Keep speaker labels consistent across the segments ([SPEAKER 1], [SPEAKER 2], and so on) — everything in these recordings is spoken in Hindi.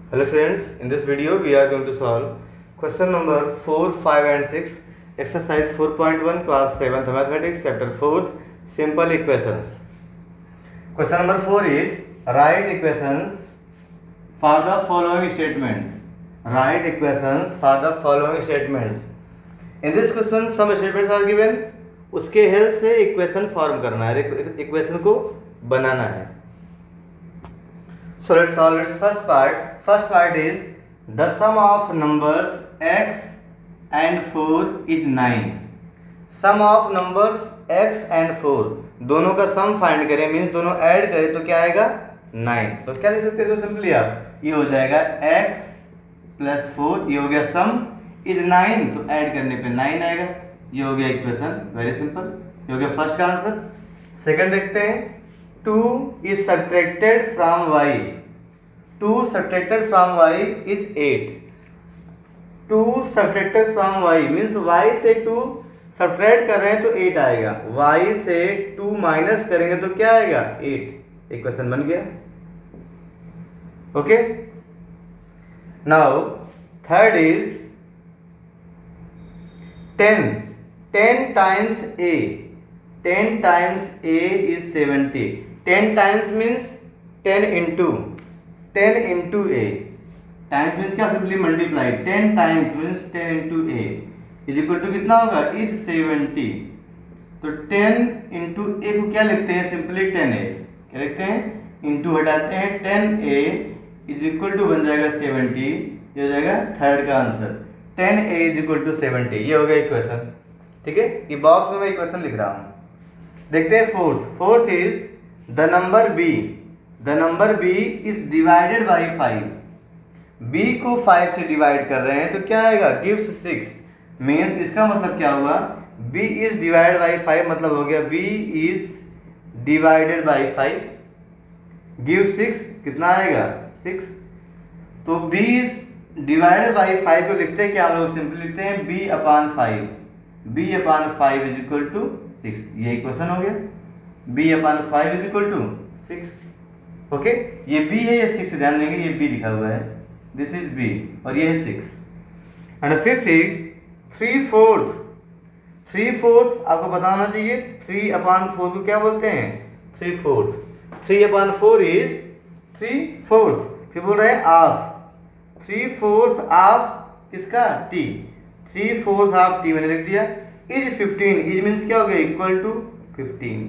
[SPEAKER 1] Hello students, in this video we are going to solve question number 4, 5 and 6, exercise 4.1 class 7th mathematics chapter 4th simple equations. Question number 4 is write equations for the following statements. Write equations for the following statements. In this question some statements are given, उसके हेल्प से इक्वेशन फॉर्म करना है, इक्वेशन को बनाना है. So let's solve its first part. First part is the sum of numbers x and 4 is 9. Sum of numbers x and 4 दोनों का सम फाइंड करें, मीन्स दोनों ऐड करें तो क्या आएगा 9. तो क्या लिख सकते हैं तो सिंपली आप ये हो जाएगा x प्लस 4, ये हो गया सम इज 9 तो ऐड करने पे 9 आएगा. ये हो गया इक्वेशन, वेरी सिंपल. ये हो गया फर्स्ट का आंसर. सेकंड देखते हैं. 2 is subtracted from y. 2 subtracted from y is 8. 2 subtracted from y means y से 2 सब्ट्रैक्ट कर रहे हैं तो 8 आएगा. y से 2 माइनस करेंगे तो क्या आएगा 8. इक्वेशन बन गया. Okay. Now third is 10. 10 times a. 10 times a is 70. 10 times means 10 into 10 into a. Times means क्या simply multiply. 10 times means 10 into a is equal to कितना होगा इज 70. तो 10 into a को क्या लिखते हैं सिंपली 10a. क्या लिखते हैं इंटू हटाते हैं 10a इज इक्वल टू बन जाएगा 70. ये हो जाएगा थर्ड का answer. 10a is equal to 70. ये हो गया इक्वेशन. ठीक है, ये बॉक्स में मैं इक्वेशन लिख रहा हूँ. देखते हैं fourth. Fourth is the number b. The number b is divided by 5. b को 5 से डिवाइड कर रहे हैं तो क्या आएगा गिव्स 6. मीन्स इसका मतलब क्या हुआ b इज डिवाइडेड बाई 5 मतलब हो गया b is divided by 5 give 6. कितना आएगा 6. तो b इज डिवाइडेड बाई 5 को लिखते हैं क्या हम लोग सिंपली लिखते हैं b upon 5. b upon 5 is equal to 6. ये इक्वेशन हो गया. b upon 5 is equal to 6. Okay, ये b है, ये 6 ध्यान देंगे ये b लिखा हुआ है. दिस इज b और ये है 6. And fifth is 3/4. 3/4 आपको बताना चाहिए. 3 अपॉन 4 को क्या बोलते हैं 3/4. 3 अपॉन 4 इज 3/4. फिर बोल रहे हैं हाफ. 3/4 हाफ किसका t. 3/4 हाफ t मैंने लिख दिया. इज 15. इज मीन्स क्या हो गया इक्वल टू 15.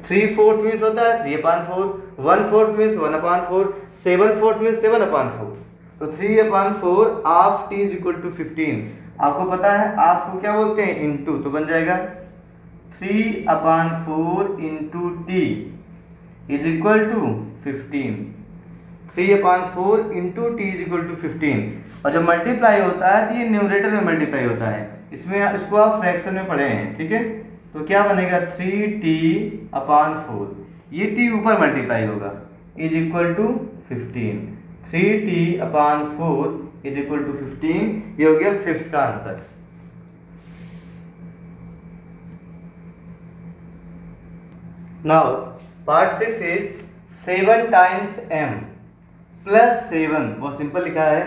[SPEAKER 1] 3/4 मीन्स होता है 3 upon 4. 1/4 means 1 upon 4. 7/4 means 7 upon 4. तो 3 upon 4 half t is equal to 15. आपको पता है आपको क्या बोलते हैं इनटू. तो बन जाएगा 3 upon 4 into t is equal to 15. 3 upon 4 into t is equal to 15. और जब मल्टीप्लाई होता है तो ये न्यूमरेटर में मल्टीप्लाई होता है. इसमें इसको आप फ्रैक्शन में पढ़े हैं. ठीक है, तो क्या बनेगा 3t अपॉन 4. ये t ऊपर मल्टीप्लाई होगा is equal to 15. 3t upon 4 is equal to 15. ये हो गया फिफ्थ का answer. Now part 6 is 7 times m plus 7. वो सिंपल लिखा है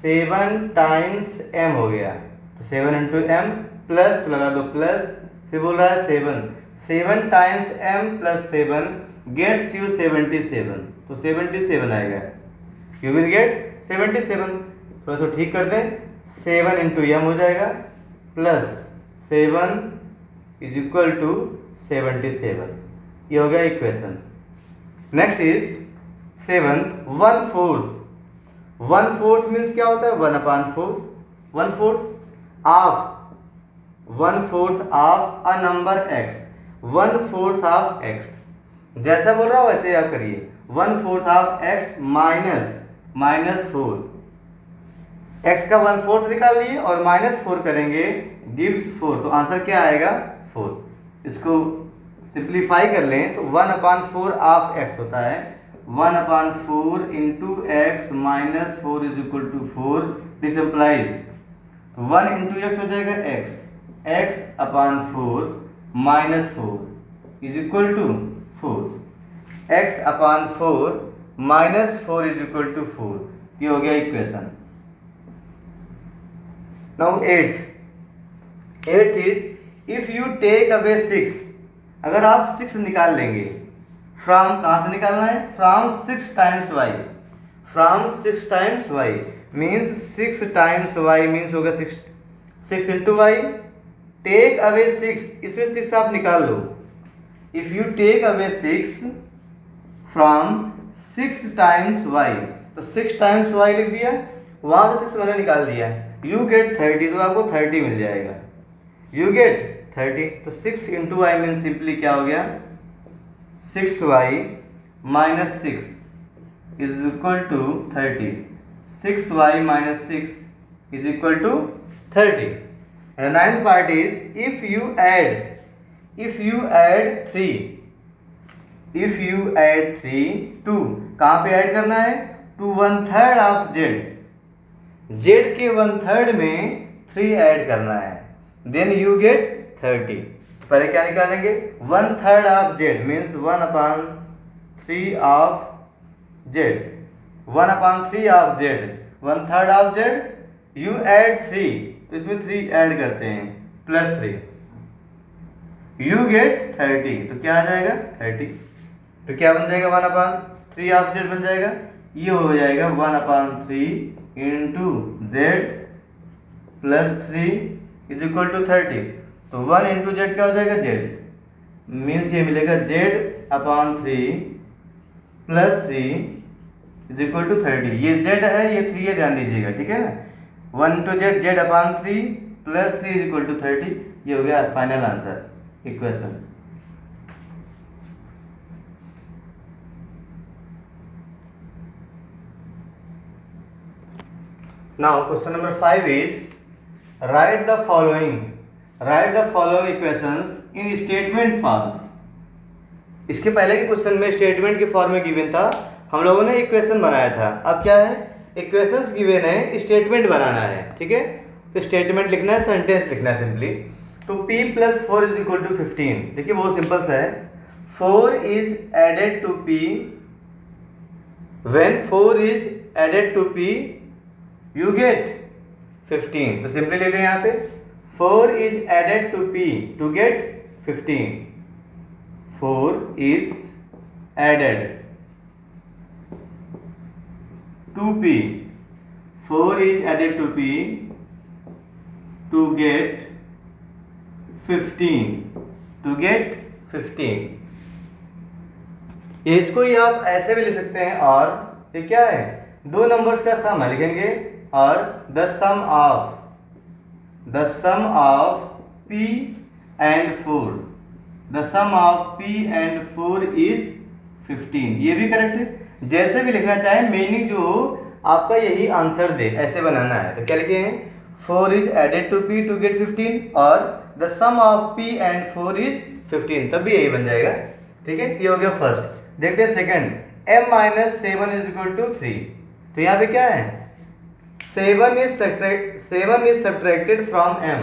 [SPEAKER 1] 7 टाइम्स m हो गया. तो 7 इंटू m प्लस तो लगा दो प्लस. फिर बोल रहा है 7 times m plus 7 gets you 77. तो 77 आएगा. You will get 77. थोड़ा सा ठीक कर दें. 7 इंटू m हो जाएगा प्लस 7 इज इक्वल टू 77. ये हो गया इक्वेशन. Next is 7 1/4. 1/4 मीन्स क्या होता है 1 upon 4. 1/4 half. 1/4 of a number x. 1/4 of x. जैसा बोल रहा हूं वैसे आप करिए. 1/4 ऑफ x माइनस 4. x का 1/4 निकाल लिए और -4 करेंगे गिव्स 4. तो आंसर क्या आएगा 4. इसको सिंप्लीफाई कर लें तो 1/4 ऑफ x होता है 1/4 into x minus 4 is equal to 4. This implies 1 into x हो जाएगा x. x upon 4 minus 4 is equal to 4. x upon 4 -4 is equal to 4। ये हो गया equation. Now eight is if you take away 6, अगर आप 6 निकाल लेंगे फ्रॉम, कहाँ से निकालना है, from 6 times y, from 6 times y means 6 times y means होगा 6 इंटू वाई। टेक अवे 6, इसमें 6 आप निकाल लो। If you take away 6 from 6 times Y, तो 6 टाइम्स वाई लिख दिया, वहां से 6 मैंने निकाल दिया, यू गेट 30, तो आपको 30 मिल जाएगा, यू गेट 30। तो 6 इंटू वाई मीन सिंपली क्या हो गया, 6y minus 6 is equal to 30, 6y minus 6 is equal to 30। And ninth part is if you add 3, if you add 3 to, कहाँ पे ऐड करना है, टू 1/3 ऑफ जेड के 1/3 में 3 ऐड करना है, देन यू गेट 30। पहले क्या निकालेंगे, 1/3 of Z means 1/3 of Z, 1/3 of Z, 1/3 of Z, you add 3, तो इसमें 3 ऐड करते हैं प्लस 3, यू गेट 30, तो क्या आ जाएगा 30, तो क्या बन जाएगा 1/3 ऑफ जेड बन जाएगा, ये हो जाएगा 1/3 into z plus 3 is equal to 30। तो 1 इंटू जेड क्या हो जाएगा, जेड मीन्स ये मिलेगा Z/3 plus 3 is equal to 30। ये जेड है, ये 3 है, ध्यान दीजिएगा, ठीक है ना। 1 into z, Z/3 plus 3 is equal to 30। ये हो गया final answer equation. Now question number 5 is right the following equations in statement forms. इसके पहले के क्वेश्चन में स्टेटमेंट के फॉर्म में गिवन था, हम लोगों ने इक्वेशन बनाया था। अब क्या है, इक्वेशंस गिवन है, स्टेटमेंट बनाना है, ठीक है। तो स्टेटमेंट लिखना है, सेंटेंस लिखना है सिंपली। तो p + 4 इज इक्वल टू 15। देखिए बहुत सिंपल सा है, 4 is added to p, when 4 is added to p you get 15। तो सिंपली लिख दें यहाँ पे 4 is added to p to get 15, 4 is added to p, 4 is added to p to get 15, इसको ही आप ऐसे भी लिख सकते हैं, और ये क्या है, दो नंबर्स का सम है लिखेंगे, और the sum of p and 4, the sum of p and 4 is 15। ये भी करेक्ट है, जैसे भी लिखना चाहे, मीनिंग जो हो आपका यही आंसर दे, ऐसे बनाना है। तो क्या लिखे हैं, 4 is added to p to get 15, और the sum of p and 4 is 15, तब भी यही बन जाएगा, ठीक है। ये हो गया फर्स्ट। देखते हैं second, m - 7 is equal to 3। तो यहाँ पे क्या है, 7 is subtracted from m,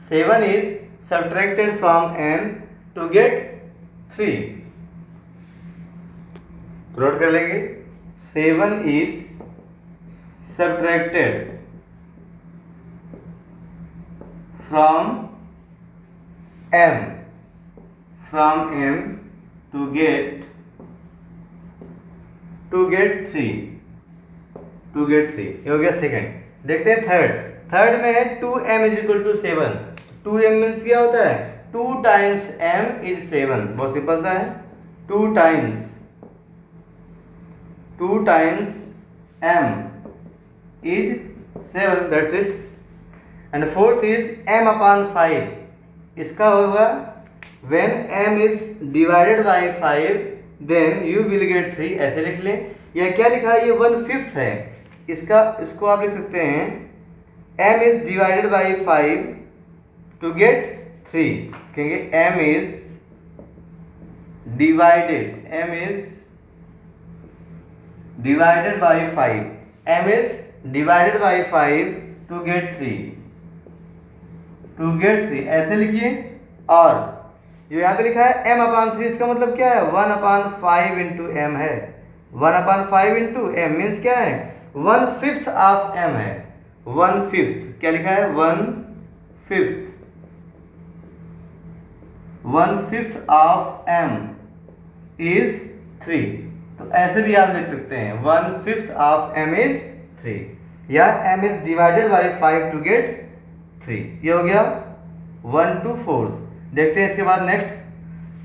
[SPEAKER 1] 7 is subtracted from m to get 3। Note कर लेंगे, 7 is subtracted from m to get 3, ये हो गया सेकंड। देखते हैं थर्ड में है 2m is equal to 7। 2m means क्या होता है, 2 टाइम्स m इज 7, बहुत सिंपल सा है, 2 times m is 7, that's it. And fourth is m/5, इसका होगा when m is divided by 5 then you will get 3, ऐसे लिख लें। या क्या लिखा है, ये 1/5 है, इसको आप लिख सकते हैं m is divided by 5 to get 3, कहेंगे m is divided by 5, m is divided by 5 to get 3, ऐसे लिखिए। और जो यहाँ पे लिखा है m/3, इसका मतलब क्या है, 1/5 इंटू m है, 1/5 इंटू एम मीन्स क्या है 1/5 ऑफ एम है 1/5 क्या लिखा है 1/5 ऑफ एम इज 3। तो ऐसे भी आप लिख सकते हैं 1/5 ऑफ एम इज 3 या m is divided by 5 to get 3। ये हो गया 1 to 4। देखते हैं इसके बाद next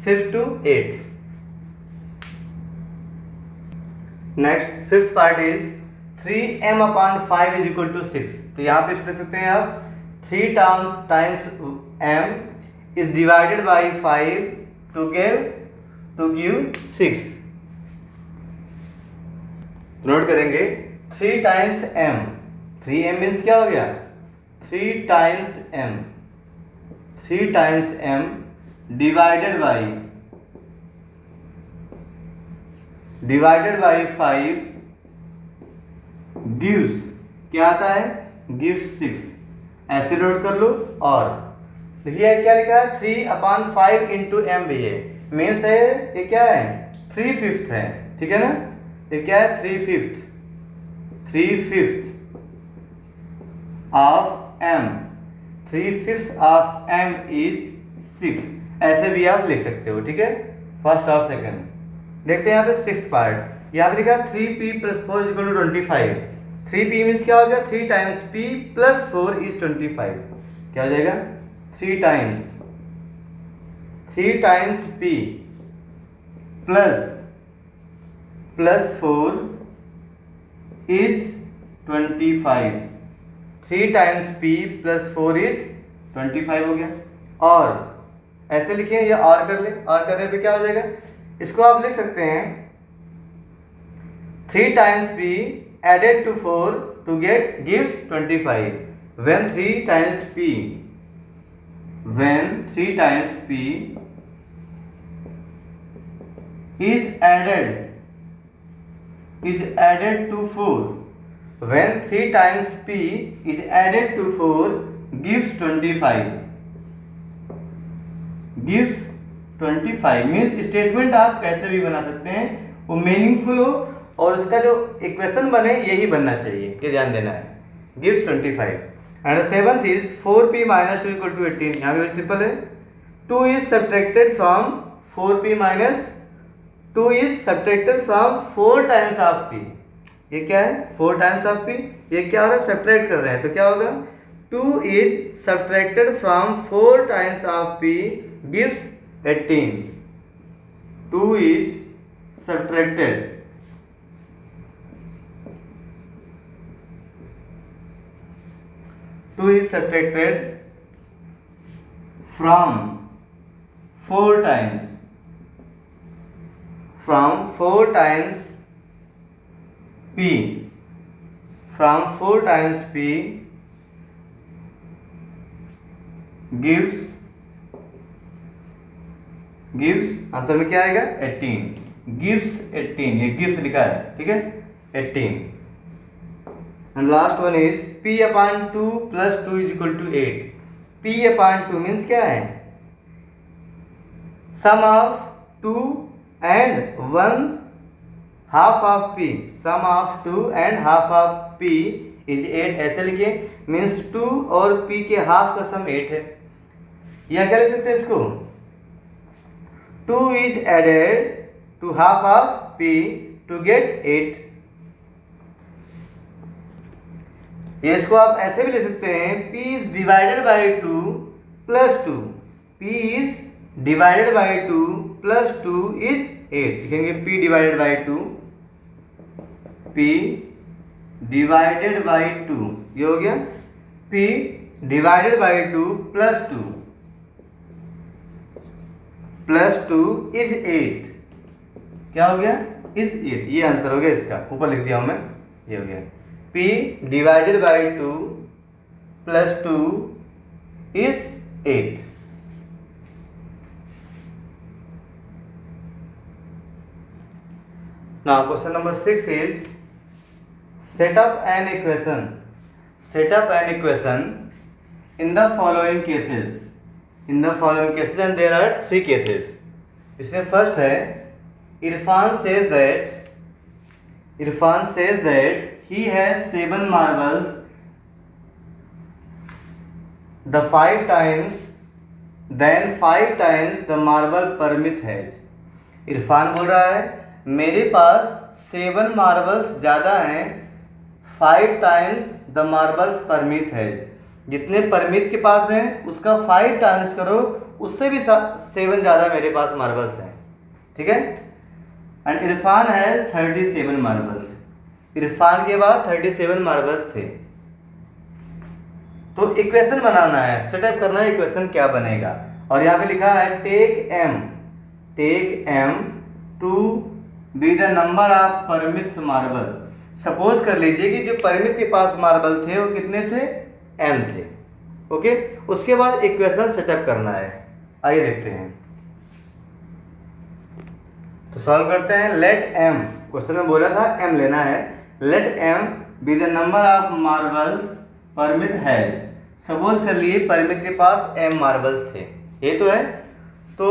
[SPEAKER 1] 5th to 8th। Next 5th part is 3m/5 is equal to 6। तो यहाँ पे लिख सकते हैं आप 3 times m is divided by 5 to give 6। Note करेंगे 3 टाइम्स m 3m मीन्स क्या हो गया 3 times m divided by 5 gives क्या आता है गिव्स 6। ऐसे नोट कर लो। और देखिए क्या लिखा है 3/5 इंटू एम भी है मीन्स है ये क्या है 3/5 है। ठीक है ना ये क्या है 3/5 of m 3/5 of m is 6। ऐसे भी आप लिख सकते हो। ठीक है फर्स्ट और सेकंड। देखते हैं यहाँ पे 6th पार्ट। यहाँ पे लिखा 3p + 4 = 25। 3p मीन्स क्या हो गया 3 टाइम्स p + 4 इज 25। क्या हो जाएगा 3 times p plus 4 is 25। 3 times p + 4 is 25 हो गया। और ऐसे लिखे या और कर ले। और करने पे क्या हो जाएगा इसको आप लिख सकते हैं 3 times p added to 4 to gives 25। when 3 times p is added to 4 when 3 times p is added to 4 gives 25 means statement आप कैसे भी बना सकते हैं वो मीनिंगफुल हो और उसका जो इक्वेशन बने यही बनना चाहिए। ये ध्यान देना है gives 25। And 7th is 4p - 2 = 18। यहाँ पे सिंपल है 2 is subtracted from 4p - 2 is subtracted from 4 times of p। ये क्या है 4 times of p। ये क्या हो रहा है सब्ट्रैक्ट कर रहे हैं तो क्या होगा 2 is subtracted from 4 times of p gives 18। 2 is subtracted from 4 times p gives answer में क्या आएगा 18 gives 18। ये gives लिखा है ठीक है 18। And last one is p/2 + 2 = 8। p/2 means क्या है sum of 2 and 1 half of p। Sum of 2 and half of p is 8। ऐसे लिखिए मीन्स 2 और p के हाफ का सम 8 है। या क्या लिख सकते हैं इसको 2 is added to half of p to get 8। इसको आप ऐसे भी ले सकते हैं p is divided by 2 + 2। p is divided by 2 + 2 is 8। लिखेंगे p divided by 2 ये हो गया p divided by 2 + 2 is 8। क्या हो गया is 8। ये आंसर हो गया इसका ऊपर लिख दिया हूं मैं। ये हो गया p divided by 2 + 2 is 8। Now question number 6 is set up an equation in the following cases and there are 3 cases। इसमें फर्स्ट है Irfan says that Irfan says that he has 7 marbles, the 5 times, then 5 times the marble Parmit has. Irfan बोल रहा है मेरे पास 7 मार्बल्स ज़्यादा हैं 5 टाइम्स द मार्बल्स परमित है। जितने परमित के पास हैं उसका 5 टाइम्स करो, उससे भी 7 ज़्यादा मेरे पास मार्बल्स हैं। ठीक है। And Irfan has 37 marbles. Irfan के बाद 37 मार्बल्स थे। तो इक्वेशन बनाना है, सेटअप करना है इक्वेशन क्या बनेगा। और यहाँ पे लिखा है take m to be the number of Parmit's marble. Suppose कर लीजिए कि जो परमिट के पास मार्बल थे वो कितने थे, एम थे। ओके, उसके बाद इक्वेशन सेटअप करना है। आइए देखते हैं। तो सॉल्व करते हैं। लेट एम, क्वेश्चन में बोला था एम लेना है। Let m be the number of marbles Parmit है। सपोज कर लिए परमिट के पास एम मार्बल्स थे, ये तो है। तो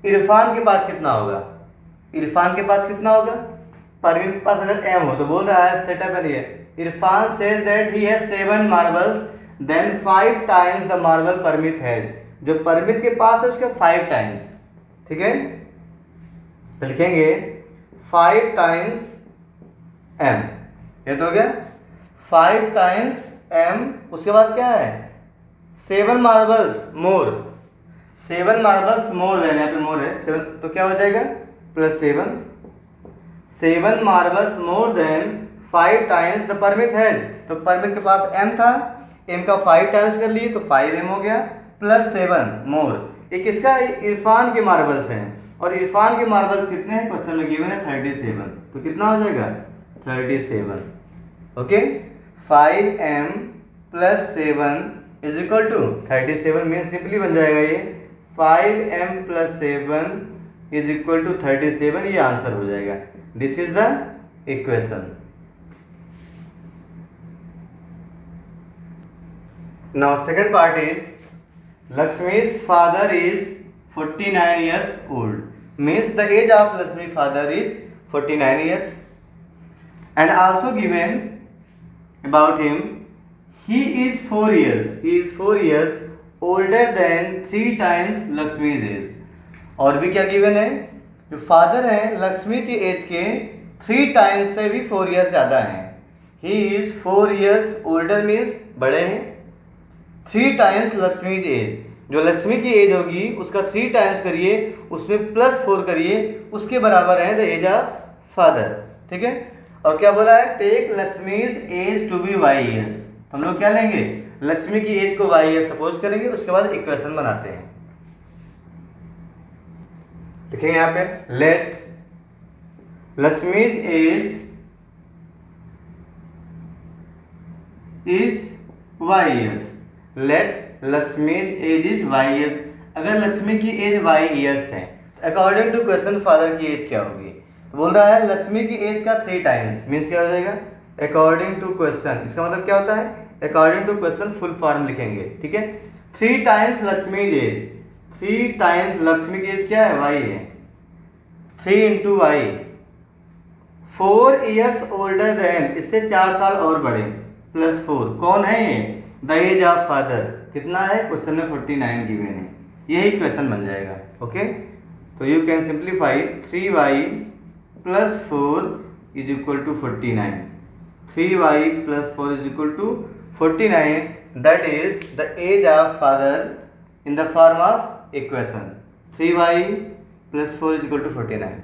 [SPEAKER 1] इरफान के पास कितना होगा, इरफान के पास कितना होगा, परमिट के पास अगर एम हो तो बोल रहा है सेटअप करिए। Irfan says that he has 7 marbles then 5 times the marble Parmit है। जो परमिट के पास है उसके 5 टाइम्स। ठीक है, तो लिखेंगे 5 टाइम्स एम, ये तो हो गया 5 टाइम्स एम। उसके बाद क्या है 7 मार्बल्स मोर, 7 मार्बल्स मोर देना, यहाँ पे मोर है 7, तो क्या हो जाएगा plus 7 marbles more than 5 times the permit has. तो परमिट के पास एम था, एम का 5 टाइम्स कर लिए तो 5 एम हो गया, प्लस 7 मोर। ये किसका, इरफान के मार्बल्स हैं। और इरफान के मार्बल्स कितने हैं, क्वेश्चन में गिवन है 37। तो कितना हो जाएगा 37। Okay, 5m plus 7 is equal to 37 mean simply बन जाएगा ये 5m plus 7 is equal to 37। ये आंसर हो जाएगा। This is the equation. Now second part is Lakshmi's father is 49 years old. Means the age of Lakshmi's father is 49 years. And also given about him, he is 4 years. He is 4 years older than 3 times Lakshmi's age. और भी क्या गिवन है, जो फादर है लक्ष्मी की एज के 3 टाइम्स से भी 4 years ज़्यादा हैं। He is 4 years older means बड़े हैं, 3 टाइम्स लक्ष्मीज एज। जो लक्ष्मी की एज होगी उसका 3 टाइम्स करिए, उसमें प्लस 4 करिए, उसके बराबर है द एज ऑफ फादर। ठीक है। और क्या बोला है, take Lakshmi's age to be y years. हम लोग क्या लेंगे, लक्ष्मी की एज को वाई ईयर सपोज करेंगे, उसके बाद इक्वेशन बनाते हैं। देखिए यहाँ पे let Lakshmi's age is y years. Let Lakshmi's age is y years. अगर लक्ष्मी की एज वाई ईयर्स है, अकॉर्डिंग टू क्वेश्चन फादर की एज क्या होगी। तो बोल रहा है लक्ष्मी की एज का 3 टाइम्स मीन्स क्या हो जाएगा, अकॉर्डिंग टू क्वेश्चन। इसका मतलब क्या होता है, according to question full form लिखेंगे। ठीक है, 3 times Lakshmi's age, 3 times Lakshmi की एज क्या है, वाई है, 3 into y, 4 years older than, इससे 4 साल और बड़े, प्लस 4। कौन है ये, द एज ऑफ फादर। कितना है, क्वेश्चन में 49 गिवन है, यही क्वेश्चन बन जाएगा। ओके, तो you can simplify 3y plus 4 is equal to 49। 3y plus 4 is equal to 49, that is the age of father in the form of equation. 3y plus 4 is equal to 49।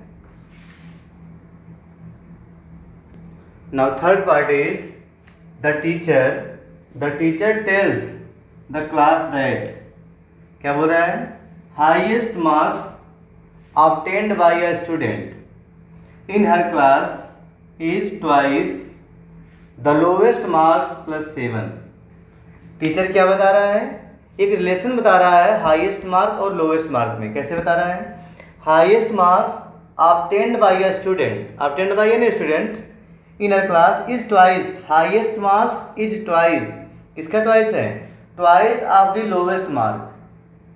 [SPEAKER 1] Now third part is the teacher tells the class that, क्या बोल रहा है, highest marks obtained by a student in her class is twice the lowest marks plus 7। Teacher क्या बता रहा है, एक रिलेशन बता रहा है हाईएस्ट मार्क और लोवेस्ट मार्क में। कैसे बता रहा है, highest marks obtained by a student, obtained by any student in a class is twice, highest marks is twice, किसका twice है, twice of the lowest mark।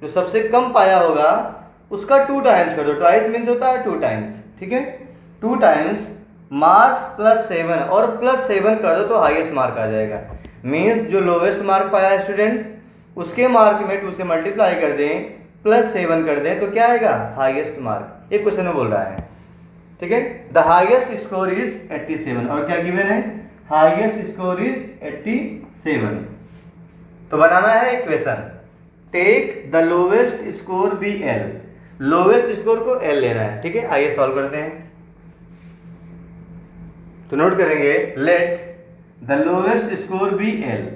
[SPEAKER 1] जो सबसे कम पाया होगा उसका 2 टाइम्स कर दो। twice मीन्स होता है 2 टाइम्स। ठीक है, 2 टाइम्स मार्क्स +7 और +7 कर दो तो हाईएस्ट मार्क आ जाएगा। मीन्स जो लोवेस्ट मार्क पाया है स्टूडेंट उसके मार्क में 2 से मल्टीप्लाई कर दें +7 कर दें तो क्या आएगा हाईएस्ट मार्क। एक क्वेश्चन में बोल रहा है, ठीक है। द हाईएस्ट स्कोर इज 87 और क्या गिवन है हाईएस्ट स्कोर इज 87। तो बनाना है equation take the lowest score be l, lowest score को एल लेना है, ठीक है। आइए सॉल्व करते हैं। तो नोट करेंगे let the lowest score be l,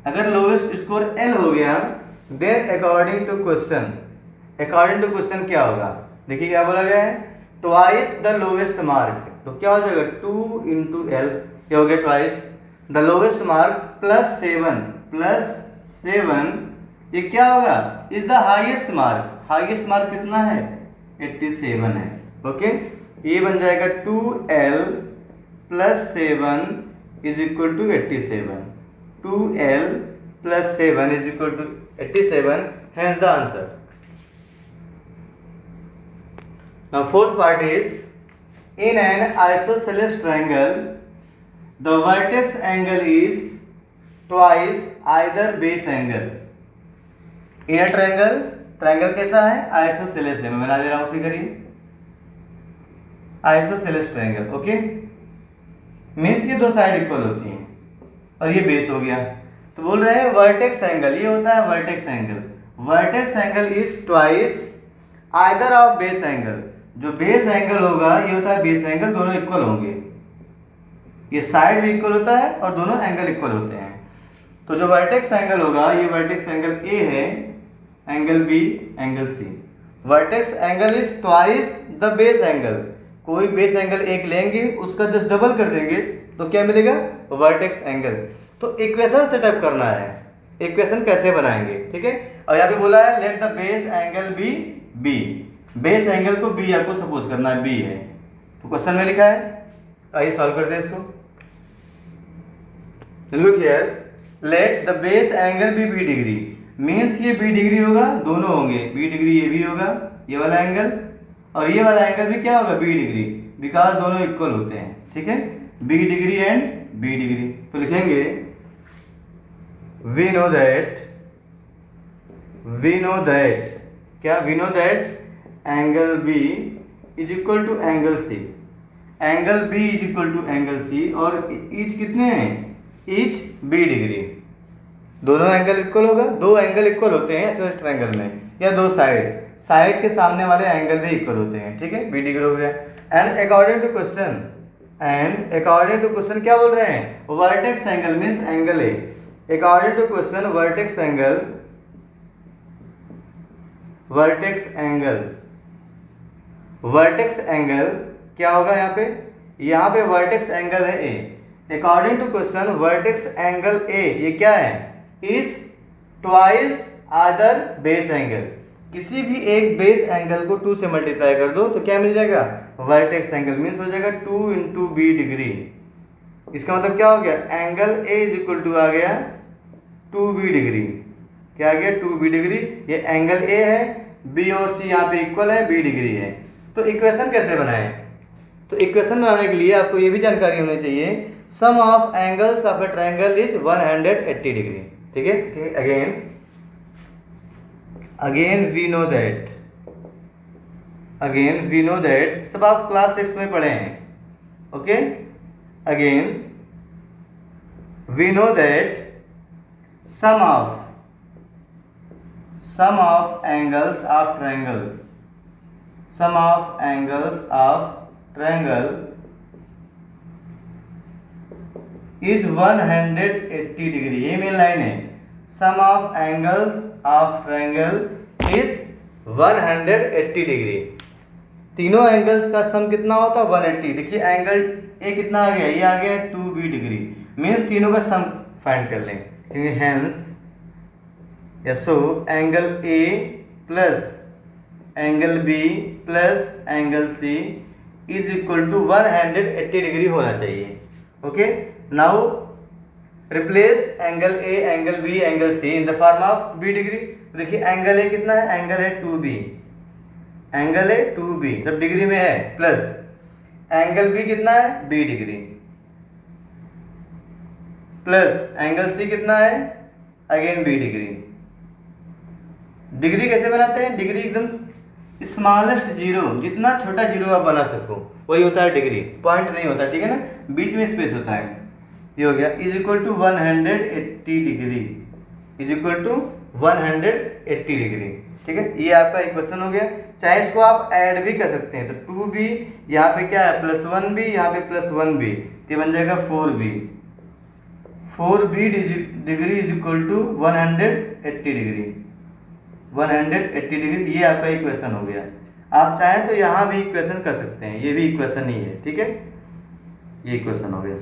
[SPEAKER 1] अगर लोवेस्ट स्कोर एल हो गया then according to question, according to question क्या होगा, देखिए क्या बोला गया है ट्वाइस द लोवेस्ट मार्क, तो क्या हो जाएगा 2 × एल, क्या हो गया ट्वाइस द लोवेस्ट मार्क +7 ये क्या होगा is the highest mark, highest mark कितना है 87 है, ओके। ये बन जाएगा 2l + 7 is equal to 87, 2l + 7 is equal to 87, hence the answer. Now fourth part is in an isosceles triangle the vertex angle is twice either base angle. In a triangle, triangle कैसा है आइसोसेलेस है, मैं बना दे रहा हूं फिगर ये आइसोसेलेस ट्रायंगल, ओके। मीन्स ये दो साइड इक्वल होती हैं और ये बेस हो गया। तो बोल रहे हैं वर्टेक्स एंगल, ये होता है vertex angle, vertex angle is twice either of base angle, जो बेस एंगल होगा ये होता है बेस एंगल, दोनों इक्वल होंगे, ये साइड भी इक्वल होता है और दोनों एंगल इक्वल होते हैं। तो जो वर्टेक्स एंगल होगा ये वर्टेक्स एंगल ए है, angle b, angle c. Vertex angle is twice the base angle, कोई बेस एंगल एक लेंगे उसका जस्ट डबल कर देंगे तो क्या मिलेगा वर्टेक्स एंगल। तो इक्वेशन सेटअप करना है, इक्वेशन कैसे बनाएंगे, ठीक है। और यहाँ पे बोला है let the base angle be b, base angle को बी आपको सपोज करना है बी है, तो क्वेश्चन में लिखा है, आइए सॉल्व करते हैं इसको। Look here let the base angle be b degree, means ये बी डिग्री होगा, दोनों होंगे बी डिग्री, ये भी होगा ये वाला एंगल और ये वाला एंगल भी क्या होगा बी डिग्री, बिकॉज दोनों इक्वल होते हैं, ठीक है। B degree and b degree, तो लिखेंगे वी नो दैट क्या we know that angle b is equal to angle c, angle b is equal to angle c और ईच कितने हैं ईच बी डिग्री, दोनों एंगल इक्वल होगा, दो एंगल इक्वल होते हैं इस ट्रायंगल में, या दो साइड, साइड के सामने वाले एंगल भी इक्वल होते हैं, ठीक है, बी डिग्री हो गया। एंड अकॉर्डिंग टू क्वेश्चन क्या बोल रहे हैं vertex angle means angle A, according to question vertex angle क्या होगा यहाँ पे वर्टेक्स एंगल है A, according to question vertex angle A ये क्या है is twice other base angle, किसी भी एक बेस एंगल को 2 से मल्टीप्लाई कर दो तो क्या मिल जाएगा वर्टेक्स एंगल, मीन्स हो जाएगा 2 × बी डिग्री। इसका मतलब क्या हो गया angle A is equal to आ गया 2b डिग्री, क्या आ गया 2b डिग्री, ये एंगल ए है, बी और सी यहाँ पे इक्वल है, बी डिग्री है। तो इक्वेशन कैसे बनाएं, तो इक्वेशन बनाने के लिए आपको ये भी जानकारी होनी चाहिए sum of angles of a triangle is 180 degree, ठीक है। अगेन वी नो दैट सब आप क्लास 6 में पढ़े हैं, okay. Again we know that sum of angles of triangle is 180 degree, ये मेन लाइन है, sum of angles of triangle is 180 degree, तीनों एंगल्स का सम कितना होता है 180। देखिए एंगल ए कितना आ गया, ये आ गया 2b डिग्री, मीन्स तीनों का सम फाइंड कर लें, क्योंकि hence so angle a plus angle b plus angle c is equal to 180 degree होना चाहिए, okay. Now replace angle a, angle b, angle c in the form of b degree. देखिए एंगल ए कितना है, एंगल है 2b, एंगल है 2b सब डिग्री में है, प्लस एंगल बी कितना है, b degree, plus angle c कितना है, अगेन बी डिग्री। डिग्री कैसे बनाते हैं, डिग्री एकदम स्मॉलेस्ट जीरो, जितना छोटा जीरो आप बना सको वही होता है डिग्री, पॉइंट नहीं होता, ठीक है ना, बीच में स्पेस होता है। ये हो गया, is equal to 180 degree, is equal to 180 degree, ठीक है। ये आपका इक्वेशन हो गया। चाहे इसको आप ऐड भी कर सकते हैं, तो 2b यहाँ पे क्या है प्लस 1b, यहाँ पे प्लस 1b, ये बन जाएगा 4b, 4b degree is equal to 180 degree, 180 degree. ये आपका इक्वेशन हो गया। आप चाहें तो यहाँ भी इक्वेशन कर सकते हैं, ये भी इक्वेशन ही है, ठीक है, ये इक्वेशन हो गया।